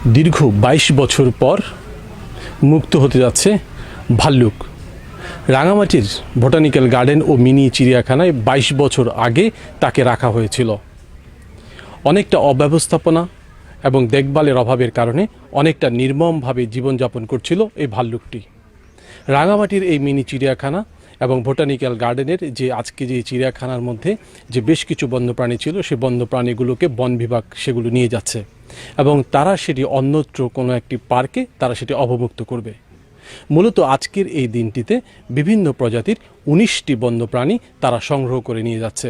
দীর্ঘ ২২ বছর পর মুক্ত হতে যাচ্ছে ভাল্লুক। রাঙামাটির বোটানিক্যাল গার্ডেন ও মিনি চিড়িয়াখানায় ২২ বছর আগে তাকে রাখা হয়েছিল। অনেকটা অব্যবস্থাপনা এবং দেখভালের অভাবের কারণে অনেকটা নির্মমভাবে জীবনযাপন করছিল এই ভাল্লুকটি। রাঙামাটির এই মিনি চিড়িয়াখানা এবং বোটানিক্যাল গার্ডেনের আজকে যে চিড়িয়াখানার মধ্যে যে বেশ কিছু বন্যপ্রাণী ছিল, সেই বন্যপ্রাণীগুলোকে বন বিভাগ সেগুলো নিয়ে যাচ্ছে এবং তারা সেটি অন্যত্র কোনো একটি পার্কে তারা সেটি অবমুক্ত করবে। মূলত আজকের এই দিনটিতে বিভিন্ন প্রজাতির ১৯টি বন্যপ্রাণী তারা সংগ্রহ করে নিয়ে যাচ্ছে।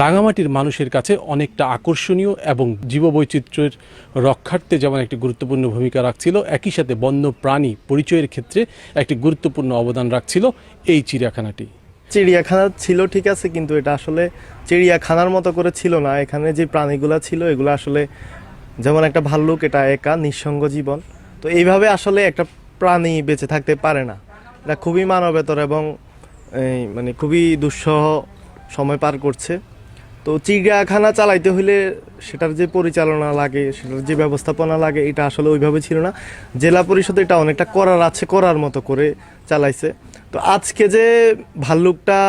রাঙামাটির মানুষের কাছে অনেকটা আকর্ষণীয় এবং জীববৈচিত্র্যের রক্ষার্থে যেমন একটি গুরুত্বপূর্ণ ভূমিকা রাখছিল, একই সাথে বন্যপ্রাণী পরিচয়ের ক্ষেত্রে একটি গুরুত্বপূর্ণ অবদান রাখছিল এই চিড়িয়াখানাটি। চিড়িয়াখানা ছিল ঠিক আছে, কিন্তু এটা আসলে চিড়িয়াখানার মতো করে ছিল না। এখানে যে প্রাণীগুলো ছিল এগুলো আসলে যেমন একটা ভাল্লুক, এটা একা নিঃসঙ্গ জীবন। তো এইভাবে আসলে একটা প্রাণী বেঁচে থাকতে পারে না। এটা খুবই মানবেতর এবং মানে খুবই দুঃসহ সময় পার করছে। তো চিড়িয়াখানা চালাইতে হইলে সেটার যে পরিচালনা লাগে, সেটার যে ব্যবস্থাপনা লাগে, এটা আসলে ওইভাবে ছিল না। জেলা পরিষদ এটা অনেকটা করার মতো করে চালাইছে। তো আজকে যে ভাল্লুকটা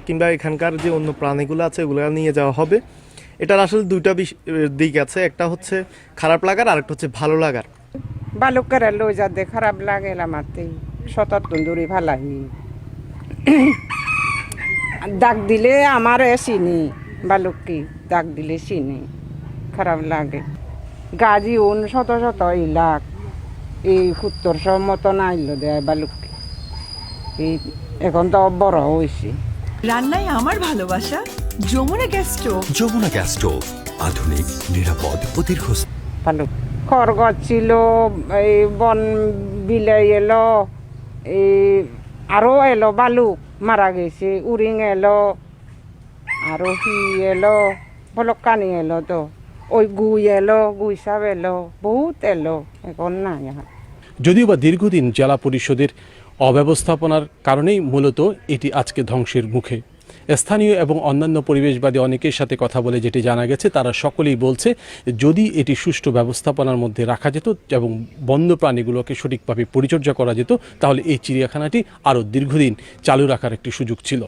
কিংবা এখানকার যে অন্য প্রাণীগুলো আছে ওগুলো নিয়ে যাওয়া হবে, এটার আসলে দুইটা দিক আছে। একটা হচ্ছে খারাপ লাগার, আর একটা হচ্ছে ভালো লাগার। বালুকের লই যাতে খারাপ লাগে আমাতে সতর্ক দূরে ভালাহি ডাক দিলে আমার চিনি বালুকি ডাক দিলে চিনি খারাপ লাগে। গাজি শত শত ইলাক এই ৭০০ মতন আইল দেয় বালুকি। এই এখন তো বড় হয়েছে। রান্নায় আমার ভালোবাসা Jamuna gas stove. Jamuna gas stove, আধুনিক, নিরাপদ ও দীর্ঘস্থায়ী। বালুক খরগছ ছিল, এই বন বিলাই এলো, এই আরো এলো বালুক মারা গেছে, উরিং এলো, আরো হি এলো, ভলকানি এলো, তো ওই গুই এলো, গুই সাপ এলো, বহুত এলো, এখন নাই। যদিও বা দীর্ঘদিন জেলা পরিষদের অব্যবস্থাপনার কারণেই মূলত এটি আজকে ধ্বংসের মুখে। স্থানীয় এবং অন্যান্য পরিবেশবাদী অনেকের সাথে কথা বলে যেটি জানা গেছে, তারা সকলেই বলছে যদি এটি সুষ্ঠু ব্যবস্থাপনার মধ্যে রাখা যেত এবং বন্যপ্রাণীগুলোকে সঠিকভাবে পরিচর্যা করা যেত, তাহলে এই চিড়িয়াখানাটি আরও দীর্ঘদিন চালু রাখার একটি সুযোগ ছিল।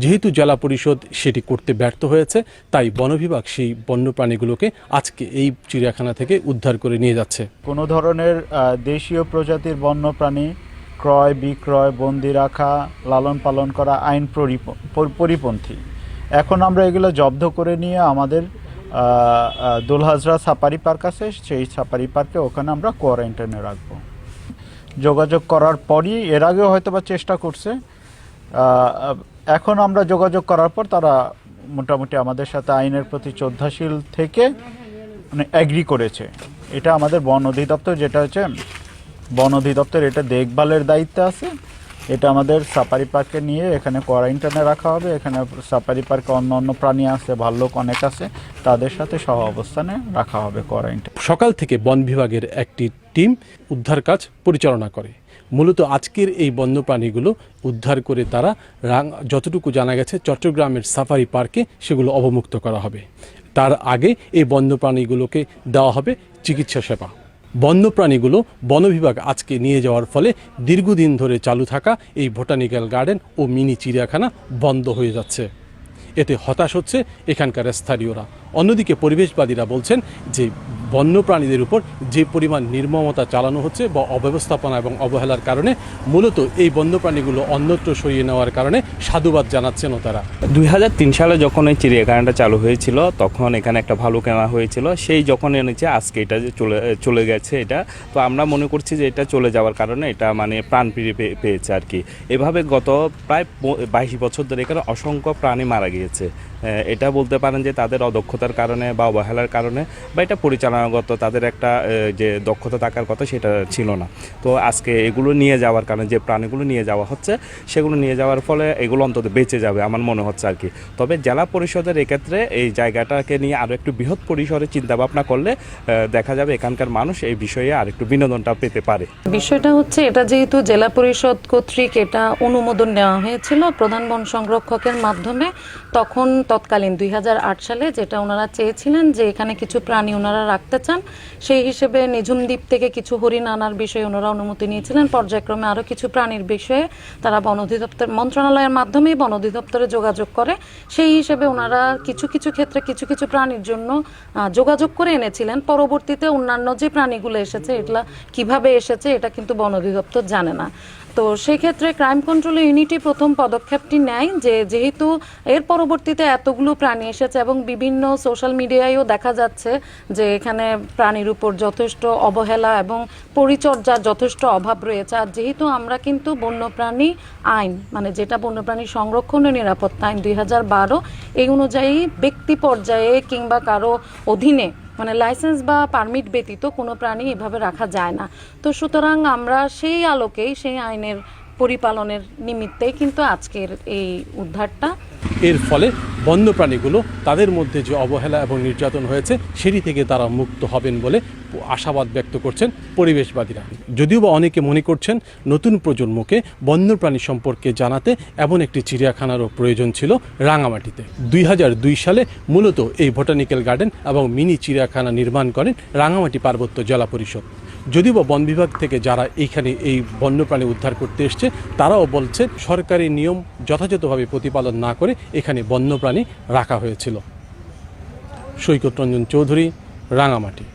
যেহেতু জেলা পরিষদ সেটি করতে ব্যর্থ হয়েছে, তাই বন বিভাগ সেই বন্যপ্রাণীগুলোকে আজকে এই চিড়িয়াখানা থেকে উদ্ধার করে নিয়ে যাচ্ছে। কোনো ধরনের দেশীয় প্রজাতির বন্যপ্রাণী ক্রয় বিক্রয়, বন্দি রাখা, লালন পালন করা আইন পরিপন্থী। এখন আমরা এগুলো জব্দ করে নিয়ে আমাদের দুলহাজরা সাফারি পার্ক আছে, সেই সাফারি পার্কে ওখানে আমরা কোয়ারেন্টাইনে রাখবো। যোগাযোগ করার পরই, এর আগেও হয়তো বা চেষ্টা করছে, এখন আমরা যোগাযোগ করার পর তারা মোটামুটি আমাদের সাথে আইনের প্রতি শ্রদ্ধাশীল থেকে মানে অ্যাগ্রি করেছে। এটা আমাদের বন অধিদপ্তর, যেটা হচ্ছে বন অধিদপ্তর, এটা দেখভালের দায়িত্বে আছে। এটা আমাদের সাফারি পার্কে নিয়ে এখানে কোয়ারেন্টাইনে রাখা হবে। এখানে সাফারি পার্কে অন্য প্রাণী আছে, ভাল্লুক অনেক আছে, তাদের সাথে সহ অবস্থানে রাখা হবে কোয়ারেন্টাইন। সকাল থেকে বন বিভাগের একটি টিম উদ্ধার কাজ পরিচালনা করে। মূলত আজকের এই বন্যপ্রাণীগুলো উদ্ধার করে তারা যতটুকু জানা গেছে চট্টগ্রামের সাফারি পার্কে সেগুলো অবমুক্ত করা হবে। তার আগে এই বন্যপ্রাণীগুলোকে দেওয়া হবে চিকিৎসা সেবা। বন্যপ্রাণীগুলো বন বিভাগ আজকে নিয়ে যাওয়ার ফলে দীর্ঘদিন ধরে চালু থাকা এই বোটানিক্যাল গার্ডেন ও মিনি চিড়িয়াখানা বন্ধ হয়ে যাচ্ছে। এতে হতাশ হচ্ছে এখানকার স্থানীয়রা। অন্যদিকে পরিবেশবাদীরা বলছেন যে বন্যপ্রাণীদের উপর যে পরিমাণ নির্মমতা চালানো হচ্ছে বা অব্যবস্থাপনা এবং অবহেলার কারণে মূলত এই বন্যপ্রাণীগুলো অন্যত্র সরিয়ে নেওয়ার কারণে সাধুবাদ জানাচ্ছেনও তারা। 2003 সালে যখন এই চিড়িয়াখানাটা চালু হয়েছিল তখন এখানে একটা ভালো কেনা হয়েছিল, সেই যখন এনেছে আজকে এটা যে চলে গেছে এটা, তো আমরা মনে করছি যে এটা চলে যাওয়ার কারণে এটা মানে প্রাণ পেয়েছে আর কি। এভাবে গত প্রায় 22 বছর ধরে এখানে অসংখ্য প্রাণী মারা গিয়েছে। এটা বলতে পারেন যে তাদের অদক্ষতার কারণে বা অবহেলার কারণে, বা এটা পরিচালনাগত তাদের একটা যে দক্ষতা থাকার কথা সেটা ছিল না। তো আজকে এগুলো নিয়ে যাওয়ার কারণে, যে প্রাণীগুলো নিয়ে যাওয়া হচ্ছে সেগুলো নিয়ে যাওয়ার ফলে এগুলো অন্তত বেঁচে যাবে আমার মনে হচ্ছে আর কি। তবে জেলা পরিষদের এক্ষেত্রে এই জায়গাটাকে নিয়ে আরও একটু বৃহৎ পরিসরে চিন্তাভাবনা করলে দেখা যাবে এখানকার মানুষ এই বিষয়ে আর একটু বিনোদনটা পেতে পারে। বিষয়টা হচ্ছে এটা যেহেতু জেলা পরিষদ কর্তৃক এটা অনুমোদন নেওয়া হয়েছিল প্রধান বন সংরক্ষকের মাধ্যমে, তখন তৎকালীন 2008 সালে, যেটা ওনারা চেয়েছিলেন যে এখানে কিছু প্রাণী ওনারা রাখতে চান। সেই হিসেবে নিঝুম দ্বীপ থেকে কিছু হরিণ আনার বিষয়ে ওনারা অনুমতি নিয়েছিলেন। পর্যায়ক্রমে আরও কিছু প্রাণীর বিষয়ে তারা বন অধিদপ্তর মন্ত্রণালয়ের মাধ্যমেই বন অধিদপ্তরে যোগাযোগ করে। সেই হিসেবে ওনারা কিছু কিছু ক্ষেত্রে কিছু কিছু প্রাণীর জন্য যোগাযোগ করে এনেছিলেন। পরবর্তীতে অন্যান্য যে প্রাণীগুলো এসেছে এগুলা কিভাবে এসেছে এটা কিন্তু বন অধিদপ্তর জানে না। তো সেই ক্ষেত্রে ক্রাইম কন্ট্রোল ইউনিটি প্রথম পদক্ষেপটি নেয় যে যেহেতু এর পরবর্তীতে এতগুলো প্রাণী এসেছে এবং বিভিন্ন সোশ্যাল মিডিয়ায়ও দেখা যাচ্ছে যে এখানে প্রাণীর উপর যথেষ্ট অবহেলা এবং পরিচর্যার যথেষ্ট অভাব রয়েছে। আর যেহেতু আমরা কিন্তু বন্যপ্রাণী আইন, মানে যেটা বন্যপ্রাণী সংরক্ষণ ও নিরাপত্তা আইন 2012, এই অনুযায়ী ব্যক্তি পর্যায়ে কিংবা কারো অধীনে মানে লাইসেন্স বা পারমিট ব্যতীত কোনো প্রাণী এভাবে রাখা যায় না। তো সুতরাং আমরা সেই আলোকেই সেই আইনের পরিপালনের নিমিত্তেই কিন্তু আজকের এই উদ্ধারটা। এর ফলে বন্যপ্রাণীগুলো তাদের মধ্যে যে অবহেলা এবং নির্যাতন হয়েছে সেটি থেকে তারা মুক্ত হবেন বলে আশাবাদ ব্যক্ত করছেন পরিবেশবাদীরা। যদিও বা অনেকে মনে করছেন নতুন প্রজন্মকে বন্যপ্রাণী সম্পর্কে জানাতে এমন একটি চিড়িয়াখানারও প্রয়োজন ছিল রাঙামাটিতে। 2002 সালে মূলত এই বোটানিক্যাল গার্ডেন এবং মিনি চিড়িয়াখানা নির্মাণ করেন রাঙামাটি পার্বত্য জেলা পরিষদ। যদিও বা বন বিভাগ থেকে যারা এইখানে এই বন্যপ্রাণী উদ্ধার করতে এসছে তারাও বলছে সরকারি নিয়ম যথাযথভাবে প্রতিপালন না করে এখানে বন্যপ্রাণী রাখা হয়েছিল। সৈকত রঞ্জন চৌধুরী, রাঙামাটি।